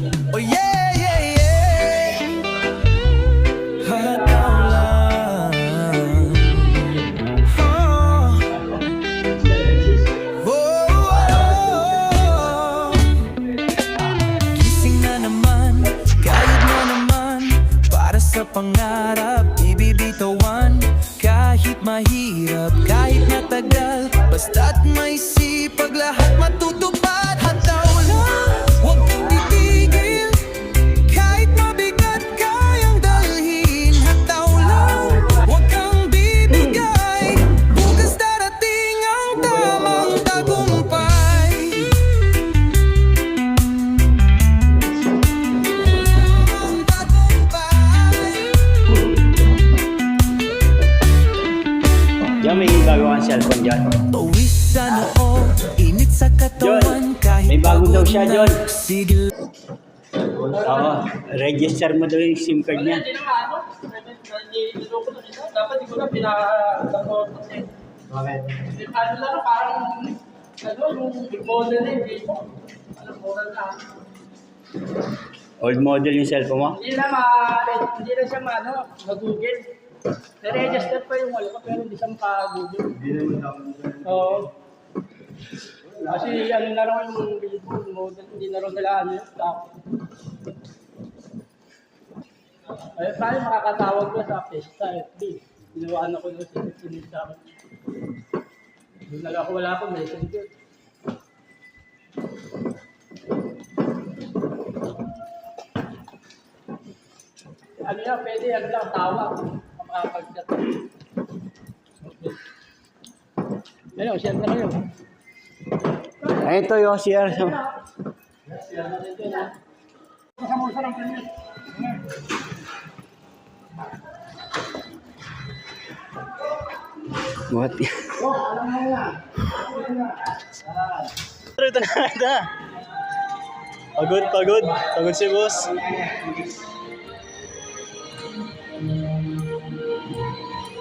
Oh yeah, yeah, yeah. Hataw lang. Gising na naman, kayod na naman. Para sa pangarap, ibibitawan. Kahit mahirap, kahit matagal, basta't may sipag, lahat matutupad. Hataw lang, huwag kang titigil. Kahit mabigat, kayang dalhin. Hataw lang, huwag kang bibigay. Bukas darating ang tamang tagumpay. Diyan may bago kang cellphone dyan. Pawis sa noo, init sa katawan. Kahit may bago daw siya, John. Sigil. Oo, register mo daw yung SIM card niya. Dapat di ko na pinaka-download kasi. Bakit? Ano lang, parang yung model na yung video. Ano, model na. Old model yung cellphone mo? Hindi na siya mag-google. Na-register pa yung wala ko pero hindi siya maka-google. Hindi naman download. Oo. Kasi ano na lang yung billboard model, hindi na rin nila ano yung stock. Ay, paano makakatawag ko sa Pesta FB? Ginawa ko na sinit sa akin. Doon na ako, wala akong messenger. Ano yan, pwede yan lang, tawag. Makakapag-chat. Okay. Ano, share na kayo. Ay, ito yung CR. Masamusa ng permit. What? Oh, alam mo na. Ito na. Pagod si boss.